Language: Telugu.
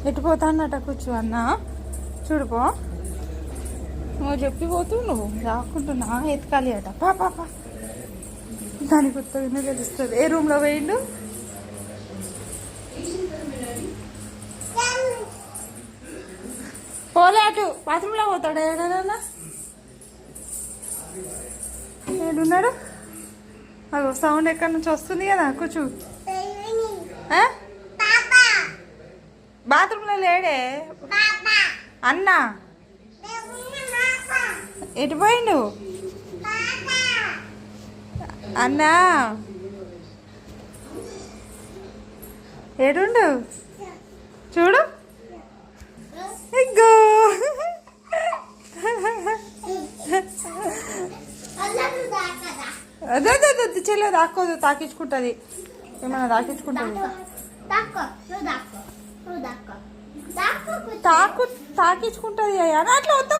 ఎటుపోతా అన్నట కూర్చో అన్న చూడుపో నువ్వు చెప్పిపోతూ నువ్వు రాకుంటున్నా ఎతకాలి అట పాపా దానికి కొత్తగానే తెలుస్తుంది. ఏ రూమ్లో పోయిండు? పోలే అటు బాత్రూంలో పోతాడు. ఏడన్నా ఏడున్నాడు? అగో సౌండ్ ఎక్కడి నుంచి వస్తుంది కదా కూర్చో. బాత్రూంలో లేడే అన్న. ఎటు పోయిండు అన్నా? ఏడుండు చూడు. ఇగ్గో అదే చెల్లె దాక్కోదు, తాకించుకుంటుంది. ఏమన్నా తాకించుకుంటుంది. తాకించుకుంటుంది అని అట్లా